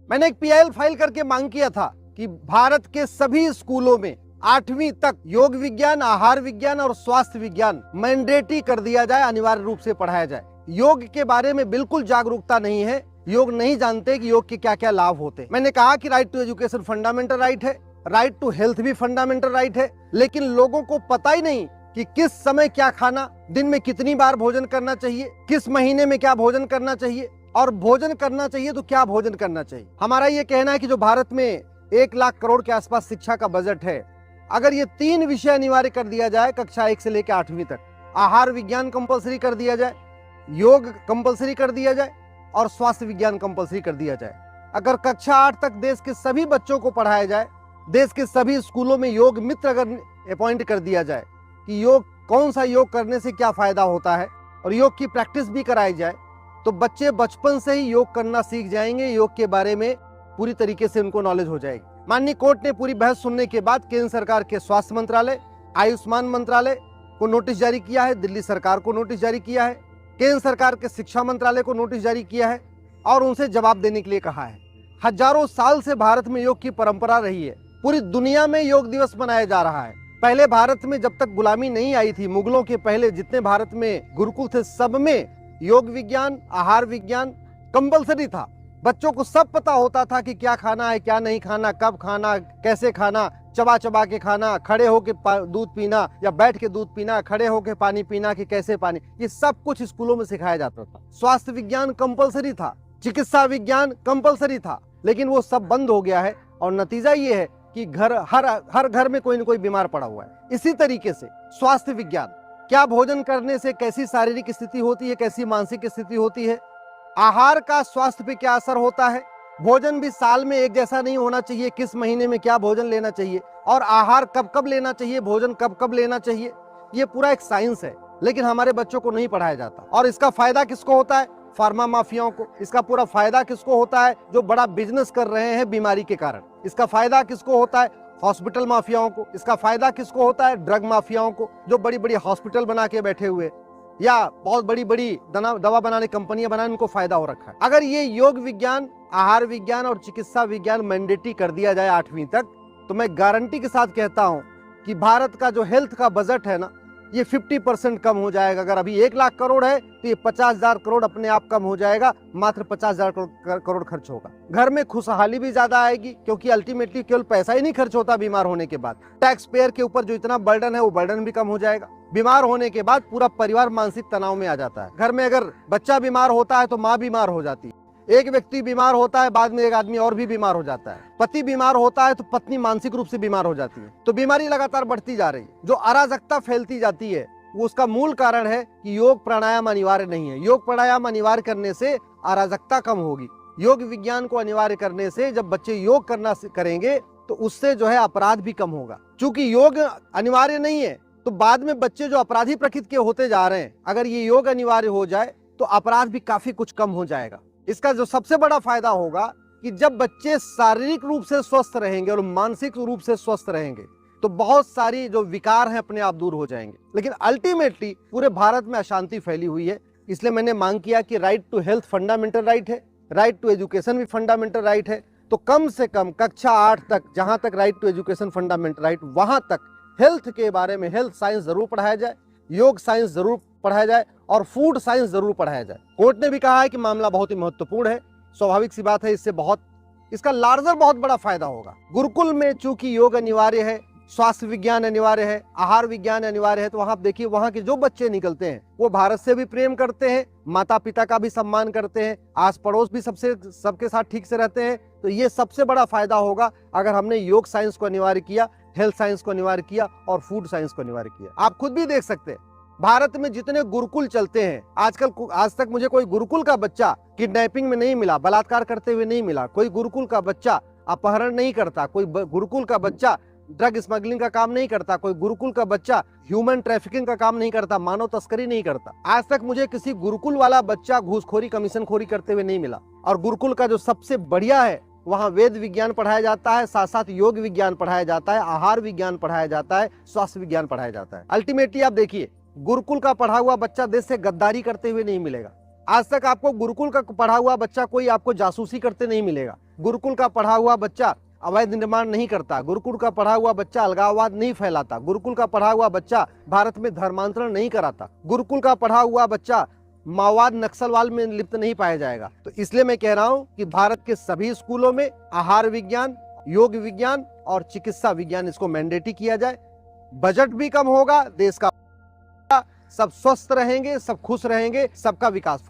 मैंने एक PIL file करके मांग किया था कि भारत के सभी स्कूलों में 8वीं तक योग विज्ञान, आहार विज्ञान और स्वास्थ्य विज्ञान मैंडेटरी कर दिया जाए, अनिवार्य रूप से पढ़ाया जाए। योग के बारे में बिल्कुल जागरूकता नहीं है, योग नहीं जानते कि योग के क्या क्या लाभ होते हैं। मैंने कहा कि right to education fundamental right है, राइट टू हेल्थ भी फंडामेंटल राइट है, लेकिन लोगों को पता ही नहीं कि किस समय क्या खाना, दिन में कितनी बार भोजन करना चाहिए, किस महीने में क्या भोजन करना चाहिए, और भोजन करना चाहिए तो क्या भोजन करना चाहिए। हमारा ये कहना है कि जो भारत में 1 लाख करोड़ के आसपास शिक्षा का बजट है, अगर ये 3 विषय अनिवार्य कर दिया जाए कक्षा 1 से लेकर 8वीं तक, आहार विज्ञान कंपलसरी कर दिया जाए, योग कंपलसरी कर दिया जाए और स्वास्थ्य विज्ञान कंपलसरी कर दिया जाए, अगर कक्षा 8 तक देश के सभी बच्चों को पढ़ाया जाए, देश के सभी स्कूलों में योग मित्र अगर अपॉइंट कर दिया जाए कि योग कौन सा योग करने से क्या फायदा होता है और योग की प्रैक्टिस भी कराई जाए, तो बच्चे बचपन से ही योग करना सीख जाएंगे। योग के बारे में पूरी तरीके से उनको नॉलेज हो जाएगी। माननीय कोर्ट ने पूरी बहस सुनने के बाद केंद्र सरकार के स्वास्थ्य मंत्रालय, आयुष्मान मंत्रालय को नोटिस जारी किया है, दिल्ली सरकार को नोटिस जारी किया है, केंद्र सरकार के शिक्षा मंत्रालय को नोटिस जारी किया है और उनसे जवाब देने के लिए कहा है। हजारों साल से भारत में योग की परंपरा रही है, पूरी दुनिया में योग दिवस मनाया जा रहा है। पहले भारत में जब तक गुलामी नहीं आई थी, मुगलों के पहले जितने भारत में गुरुकुल थे, सब में योग विज्ञान, आहार विज्ञान कंपलसरी था। बच्चों को सब पता होता था कि क्या खाना है, क्या नहीं खाना, कब खाना, कैसे खाना, चबा चबा के खाना, खड़े होके दूध पीना या बैठ के दूध पीना, खड़े होके पानी पीना कि कैसे पानी, ये सब कुछ स्कूलों में सिखाया जाता था। स्वास्थ्य विज्ञान कंपलसरी था, चिकित्सा विज्ञान कंपलसरी था, लेकिन वो सब बंद हो गया है और नतीजा ये है कि हर घर में कोई न कोई बीमार पड़ा हुआ है। इसी तरीके से स्वास्थ्य विज्ञान, क्या भोजन करने से कैसी शारीरिक स्थिति होती है, कैसी मानसिक स्थिति होती है, आहार का स्वास्थ्य पे क्या असर होता है, भोजन भी साल में एक जैसा नहीं होना चाहिए, किस महीने में क्या भोजन लेना चाहिए और आहार कब कब लेना चाहिए, भोजन कब कब लेना चाहिए, ये पूरा एक साइंस है, लेकिन हमारे बच्चों को नहीं पढ़ाया जाता। और इसका फायदा किसको होता है? फार्मा माफियाओं को। इसका पूरा फायदा किसको होता है? जो बड़ा बिजनेस कर रहे हैं बीमारी के कारण। इसका फायदा किसको होता है? हॉस्पिटल माफियाओं को। इसका फायदा किसको होता है? ड्रग माफियाओं को, जो बड़ी बड़ी हॉस्पिटल बना के बैठे हुए या बहुत बड़ी बड़ी दवा बनाने कंपनियां बनाने, उनको फायदा हो रखा है। अगर ये योग विज्ञान, आहार विज्ञान और चिकित्सा विज्ञान मैंडेटरी कर दिया जाए 8वीं तक, तो मैं गारंटी के साथ कहता हूं कि भारत का जो हेल्थ का बजट है ना, ये 50% कम हो जाएगा। अगर अभी 1 लाख करोड़ है तो ये 50,000 करोड़ अपने आप कम हो जाएगा, मात्र 50,000 करोड़ खर्च होगा। घर में खुशहाली भी ज्यादा आएगी, क्योंकि अल्टीमेटली केवल पैसा ही नहीं खर्च होता बीमार होने के बाद, टैक्स पेयर के ऊपर जो इतना बर्डन है वो बर्डन भी कम हो जाएगा। बीमार होने के बाद पूरा परिवार मानसिक तनाव में आ जाता है। घर में अगर बच्चा बीमार होता है तो माँ बीमार हो जाती है, एक व्यक्ति बीमार होता है बाद में एक आदमी और भी बीमार हो जाता है, पति बीमार होता है तो पत्नी मानसिक रूप से बीमार हो जाती है। तो बीमारी लगातार बढ़ती जा रही है, जो अराजकता फैलती जाती है वो उसका मूल कारण है कि योग प्राणायाम अनिवार्य नहीं है। योग प्राणायाम अनिवार्य करने से अराजकता कम होगी। योग विज्ञान को अनिवार्य करने से जब बच्चे योग करना करेंगे तो उससे जो है अपराध भी कम होगा। चूंकि योग अनिवार्य नहीं है तो बाद में बच्चे जो अपराधी प्रकृति के होते जा रहे हैं, अगर ये योग अनिवार्य हो जाए तो अपराध भी काफी कुछ कम हो जाएगा। इसका जो सबसे बड़ा फायदा होगा कि जब बच्चे शारीरिक रूप से स्वस्थ रहेंगे और मानसिक रूप से स्वस्थ रहेंगे तो बहुत सारी जो विकार हैं अपने आप दूर हो जाएंगे। लेकिन अल्टीमेटली पूरे भारत में अशांति फैली हुई है, इसलिए मैंने मांग किया कि right to health fundamental right है, राइट टू एजुकेशन भी फंडामेंटल राइट है, तो कम से कम कक्षा 8 तक, जहां तक right to education fundamental right, वहां तक हेल्थ के बारे में, हेल्थ साइंस जरूर पढ़ाया जाए, योग साइंस जरूर पढ़ाया जाए और फूड साइंस जरूर पढ़ाया जाए। कोर्ट ने भी कहा है कि मामला बहुत ही महत्वपूर्ण है, स्वाभाविक सी बात है, इसका लार्जर बहुत बड़ा फायदा होगा। गुरुकुल में चूंकि योग अनिवार्य है, स्वास्थ्य विज्ञान अनिवार्य है, आहार विज्ञान अनिवार्य है, तो वहां देखिए वहां के जो बच्चे निकलते हैं वो भारत से भी प्रेम करते हैं, माता पिता का भी सम्मान करते हैं, आस पड़ोस भी सबके साथ ठीक से रहते हैं। तो ये सबसे बड़ा फायदा होगा अगर हमने योग साइंस को अनिवार्य किया, हेल्थ साइंस को अनिवार्य किया और फूड साइंस को अनिवार्य किया। आप खुद भी देख सकते हैं भारत में जितने गुरुकुल चलते हैं आजकल, आज तक मुझे कोई गुरुकुल का बच्चा किडनैपिंग में नहीं मिला, बलात्कार करते हुए नहीं मिला, कोई गुरुकुल का बच्चा अपहरण नहीं करता, कोई गुरुकुल का बच्चा ड्रग स्मगलिंग का काम नहीं करता, कोई गुरुकुल का बच्चा ह्यूमन ट्रैफिकिंग का काम नहीं करता, मानव तस्करी नहीं करता। आज तक मुझे किसी गुरुकुल वाला बच्चा घूसखोरी, कमीशनखोरी करते हुए नहीं मिला। और गुरुकुल का जो सबसे बढ़िया है, वहाँ वेद विज्ञान पढ़ाया जाता है, साथ साथ योग विज्ञान पढ़ाया जाता है, आहार विज्ञान पढ़ाया जाता है, स्वास्थ्य विज्ञान पढ़ाया जाता है। अल्टीमेटली आप देखिए, गुरुकुल का पढ़ा हुआ बच्चा देश से गद्दारी करते हुए नहीं मिलेगा। आज तक आपको गुरुकुल का पढ़ा हुआ बच्चा कोई आपको जासूसी करते नहीं मिलेगा। गुरुकुल का पढ़ा हुआ बच्चा अवैध निर्माण नहीं करता, गुरुकुल का पढ़ा हुआ बच्चा अलगाववाद नहीं फैलाता, गुरुकुल का पढ़ा हुआ बच्चा भारत में धर्मांतरण नहीं कराता, गुरुकुल का पढ़ा हुआ बच्चा माओवाद नक्सलवाद में लिप्त नहीं पाया जाएगा। तो इसलिए मैं कह रहा हूं कि भारत के सभी स्कूलों में आहार विज्ञान, योग विज्ञान और चिकित्सा विज्ञान इसको मैंडेटरी किया जाए। बजट भी कम होगा, देश का सब स्वस्थ रहेंगे, सब खुश रहेंगे, सबका विकास।